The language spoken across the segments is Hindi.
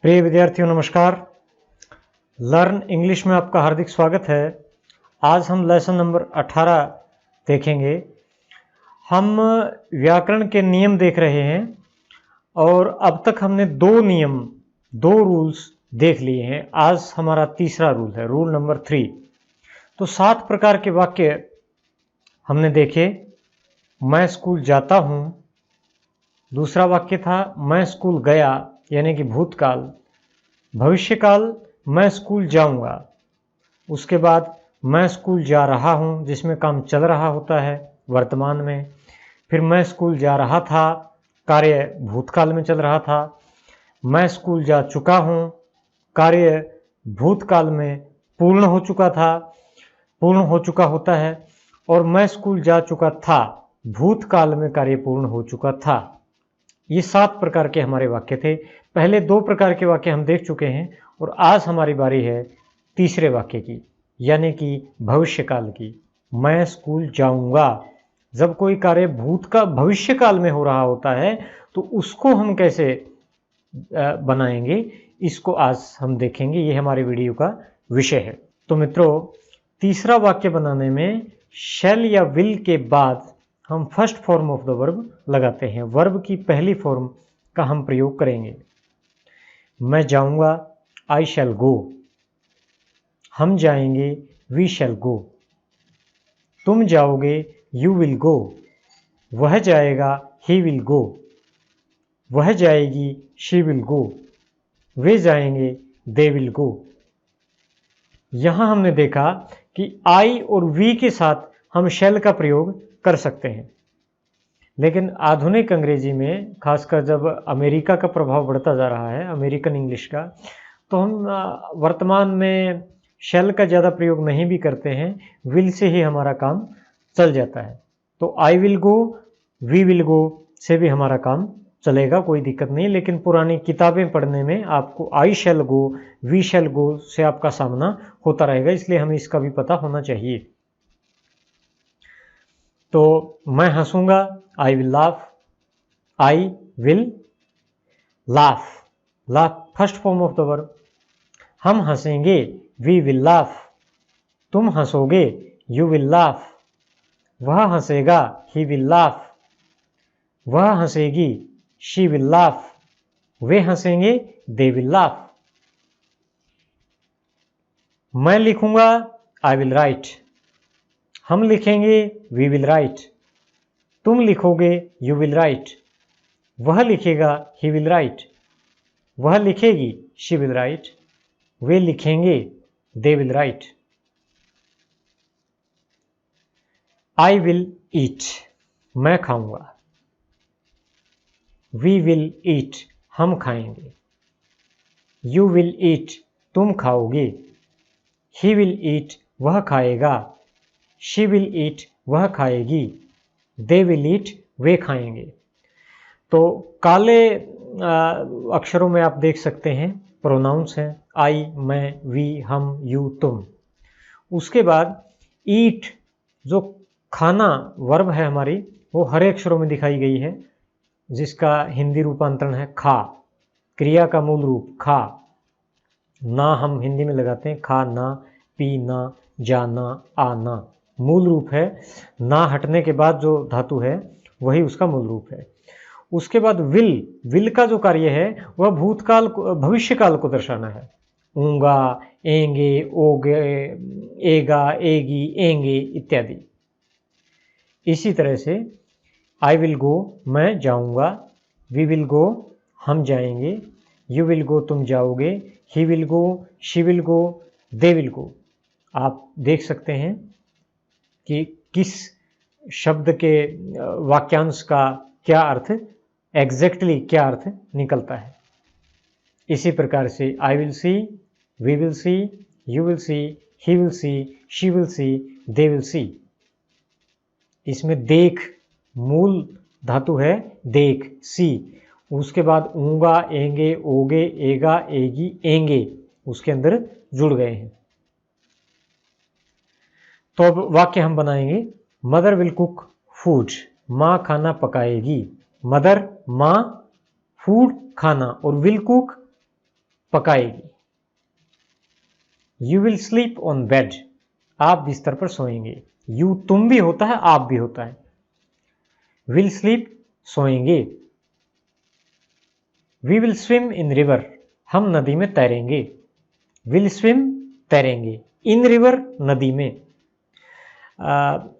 प्रिय विद्यार्थियों नमस्कार। लर्न इंग्लिश में आपका हार्दिक स्वागत है। आज हम लेसन नंबर 18 देखेंगे। हम व्याकरण के नियम देख रहे हैं और अब तक हमने दो रूल्स देख लिए हैं। आज हमारा तीसरा रूल है, रूल नंबर 3। तो 7 प्रकार के वाक्य हमने देखे। मैं स्कूल जाता हूँ, दूसरा वाक्य था मैं स्कूल गया यानी कि भूतकाल। भविष्यकाल मैं स्कूल जाऊंगा। उसके बाद मैं स्कूल जा रहा हूं जिसमें काम चल रहा होता है वर्तमान में। फिर मैं स्कूल जा रहा था, कार्य भूतकाल में चल रहा था। मैं स्कूल जा चुका हूं, कार्य भूतकाल में पूर्ण हो चुका था, पूर्ण हो चुका होता है। और मैं स्कूल जा चुका था, भूतकाल में कार्य पूर्ण हो चुका था। ये 7 प्रकार के हमारे वाक्य थे। पहले 2 प्रकार के वाक्य हम देख चुके हैं और आज हमारी बारी है तीसरे वाक्य की, यानी कि भविष्यकाल की। मैं स्कूल जाऊंगा। जब कोई कार्य भविष्यकाल में हो रहा होता है तो उसको हम कैसे बनाएंगे, इसको आज हम देखेंगे। ये हमारे वीडियो का विषय है। तो मित्रों, तीसरा वाक्य बनाने में शैल या विल के बाद हम first form of the verb लगाते हैं। वर्ब की पहली फॉर्म का हम प्रयोग करेंगे। मैं जाऊंगा, आई शैल गो। हम जाएंगे, वी शैल गो। तुम जाओगे, यू विल गो। वह जाएगा, ही विल गो। वह जाएगी, शी विल गो। वे जाएंगे, दे विल गो। यहां हमने देखा कि आई और वी के साथ हम शैल का प्रयोग कर सकते हैं, लेकिन आधुनिक अंग्रेजी में, खासकर जब अमेरिका का प्रभाव बढ़ता जा रहा है, अमेरिकन इंग्लिश का, तो हम वर्तमान में शैल का ज़्यादा प्रयोग नहीं भी करते हैं। विल से ही हमारा काम चल जाता है। तो I will go, we will go से भी हमारा काम चलेगा, कोई दिक्कत नहीं। लेकिन पुरानी किताबें पढ़ने में आपको आई शैल गो, वी शैल गो से आपका सामना होता रहेगा, इसलिए हमें इसका भी पता होना चाहिए। तो मैं हंसूंगा, I will laugh. I will laugh. Laugh first form of the verb. हम हंसेंगे, वी विल लाफ। तुम हंसोगे, यू विल लाफ। वह हंसेगा, ही विल लाफ। वह हंसेगी, शी विल लाफ। वे हंसेंगे, दे विल लाफ। मैं लिखूंगा, आई विल राइट। हम लिखेंगे, वी विल राइट। तुम लिखोगे, यू विल राइट। वह लिखेगा, ही विल राइट। वह लिखेगी, शी विल राइट। वे लिखेंगे, they will write. I will eat. मैं खाऊंगा। We will eat. हम खाएंगे। You will eat. तुम खाओगे। He will eat. वह खाएगा। She will eat. वह खाएगी। They will eat. वे खाएंगे। तो काले अक्षरों में आप देख सकते हैं प्रोनाउंस हैं, आई, मैं, वी, हम, यू, तुम। उसके बाद ईट, जो खाना वर्ब है हमारी, वो हरे अक्षरों में दिखाई गई है, जिसका हिंदी रूपांतरण है खा। क्रिया का मूल रूप खा। ना हम हिंदी में लगाते हैं खाना, पीना, जाना, आना। मूल रूप है। ना हटने के बाद जो धातु है वही उसका मूल रूप है। उसके बाद विल। विल का जो कार्य है वह भूतकाल भविष्यकाल को दर्शाना है। ऊंगा, एंगे, ओगे, एगा, एगी, एंगे इत्यादि। इसी तरह से आई विल गो, मैं जाऊंगा। वी विल गो, हम जाएंगे। यू विल गो, तुम जाओगे। He will go, she will go, they will go. आप देख सकते हैं कि किस शब्द के वाक्यांश का क्या अर्थ, एग्जैक्टली क्या अर्थ निकलता है। इसी प्रकार से I will see, we will see, you will see, he will see, she will see, they will see. इसमें देख मूल धातु है, देख, सी। उसके बाद ऊंगा, एंगे, ओगे, एगा, एगी, एंगे उसके अंदर जुड़ गए हैं। तो अब वाक्य हम बनाएंगे। Mother will cook food. माँ खाना पकाएगी। मदर, माँ, फूड खाना, और विल कुक पकाएगी। You will sleep on bed, आप बिस्तर पर सोएंगे। यू तुम भी होता है, आप भी होता है। विल स्लीप सोएंगे। We will swim in river, हम नदी में तैरेंगे। विल स्विम तैरेंगे, इन रिवर नदी में।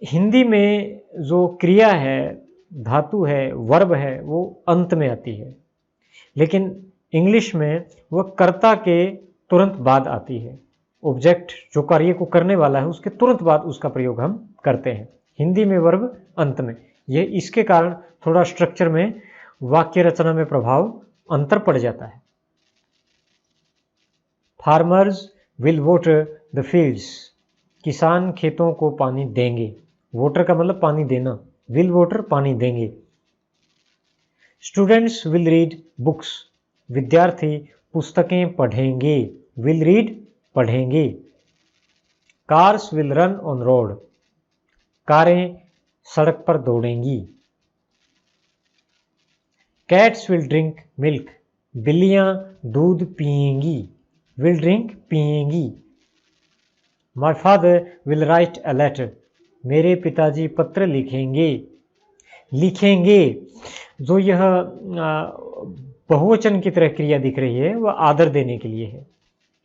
हिंदी में जो क्रिया है, धातु है, वर्ब है, वो अंत में आती है, लेकिन इंग्लिश में वह कर्ता के तुरंत बाद आती है। ऑब्जेक्ट जो कार्य को करने वाला है उसके तुरंत बाद उसका प्रयोग हम करते हैं। हिंदी में वर्ब अंत में। यह इसके कारण थोड़ा स्ट्रक्चर में, वाक्य रचना में प्रभाव अंतर पड़ जाता है। Farmers will water the fields, किसान खेतों को पानी देंगे। वाटर का मतलब पानी देना, विल वाटर पानी देंगे। स्टूडेंट्स विल रीड बुक्स, विद्यार्थी पुस्तकें पढ़ेंगे। विल रीड पढ़ेंगे। Cars will run on road, कारें सड़क पर दौड़ेंगी। कैट्स विल ड्रिंक मिल्क, बिल्लियां दूध पिएंगी। विल ड्रिंक पिएंगी। My father will write a letter, मेरे पिताजी पत्र लिखेंगे। लिखेंगे, जो यह बहुवचन की तरह क्रिया दिख रही है वह आदर देने के लिए है।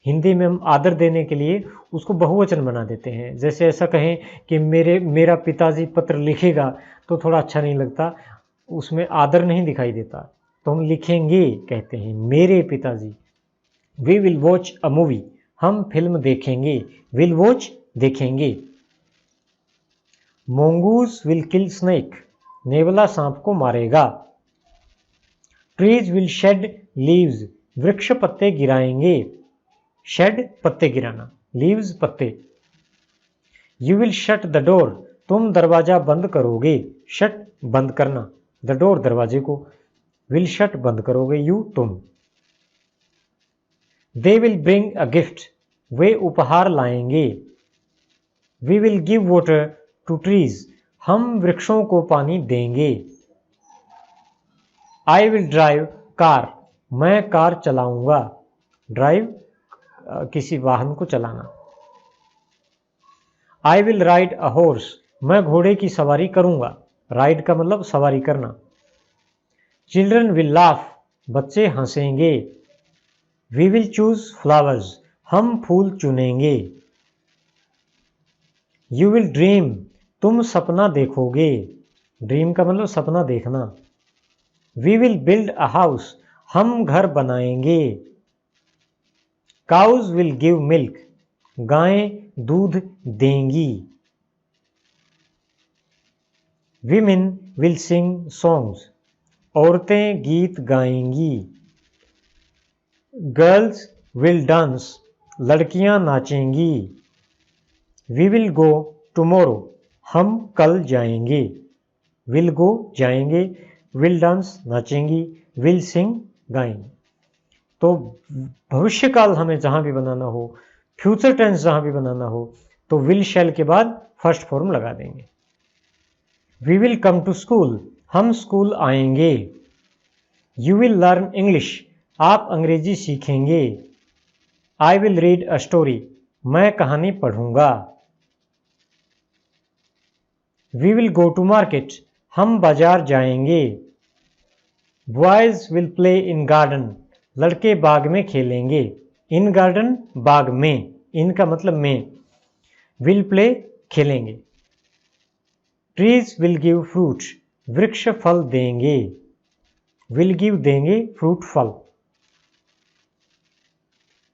हिंदी में हम आदर देने के लिए उसको बहुवचन बना देते हैं। जैसे ऐसा कहें कि मेरा पिताजी पत्र लिखेगा तो थोड़ा अच्छा नहीं लगता, उसमें आदर नहीं दिखाई देता, तो हम लिखेंगे कहते हैं, मेरे पिताजी। We will watch a movie, हम फिल्म देखेंगे। विल वॉच देखेंगे। मोंगूस विल किल स्नेक, नेवला सांप को मारेगा। ट्रीज विल शेड लीव्स, वृक्ष पत्ते गिराएंगे। शेड पत्ते गिराना, लीव्स पत्ते। You will shut the door, तुम दरवाजा बंद करोगे। शट बंद करना, द डोर दरवाजे को। विल शट बंद करोगे, यू तुम। They will bring a gift, वे उपहार लाएंगे। We will give water to trees, हम वृक्षों को पानी देंगे। आई विल ड्राइव कार, मैं कार चलाऊंगा। ड्राइव किसी वाहन को चलाना। I will ride a horse, मैं घोड़े की सवारी करूंगा। राइड का मतलब सवारी करना। चिल्ड्रन विल लाफ, बच्चे हंसेंगे। वी विल चूज फ्लावर्स, हम फूल चुनेंगे। यू विल ड्रीम, तुम सपना देखोगे। ड्रीम का मतलब सपना देखना। We will build a house, हम घर बनाएंगे। काउज विल गिव मिल्क, गायें दूध देंगी। विमेन विल सिंग सॉन्ग्स, औरतें गीत गाएंगी। गर्ल्स विल डांस, लड़कियां नाचेंगी। वी विल गो टुमारो, हम कल जाएंगे। विल गो जाएंगे, विल डांस नाचेंगी, विल सिंग गाएंगे। तो भविष्य काल हमें जहां भी बनाना हो, फ्यूचर टेंस जहां भी बनाना हो, तो विल शैल के बाद फर्स्ट फॉर्म लगा देंगे। We will come to school, हम स्कूल आएंगे। यू विल लर्न इंग्लिश, आप अंग्रेजी सीखेंगे। I will read a story, मैं कहानी पढ़ूंगा। We will go to market, हम बाजार जाएंगे। Boys will play in garden, लड़के बाग में खेलेंगे। इन गार्डन बाग में, इन का मतलब में। विल प्ले खेलेंगे। ट्रीज विल गिव फ्रूट, वृक्ष फल देंगे। विल गिव देंगे, फ्रूट फल।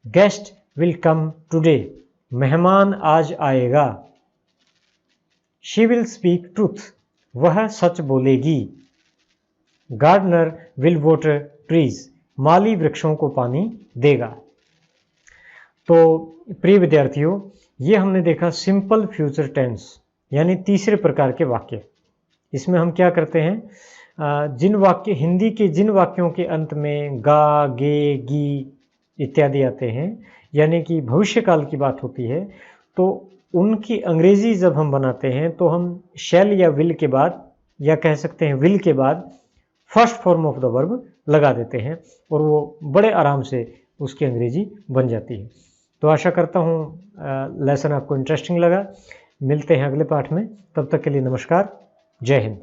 गेस्ट विल कम टुडे, मेहमान आज आएगा। शी विल स्पीक ट्रूथ, वह सच बोलेगी। गार्डनर विल वाटर ट्रीज, माली वृक्षों को पानी देगा। तो प्रिय विद्यार्थियों, ये हमने देखा सिंपल फ्यूचर टेंस, यानी तीसरे प्रकार के वाक्य। इसमें हम क्या करते हैं, हिंदी के जिन वाक्यों के अंत में गा, गे, गी इत्यादि आते हैं, यानी कि भविष्य काल की बात होती है, तो उनकी अंग्रेजी जब हम बनाते हैं तो हम शैल या विल के बाद, या कह सकते हैं विल के बाद first form of the verb लगा देते हैं, और वो बड़े आराम से उसकी अंग्रेजी बन जाती है। तो आशा करता हूँ लेसन आपको इंटरेस्टिंग लगा। मिलते हैं अगले पाठ में, तब तक के लिए नमस्कार, जय हिंद।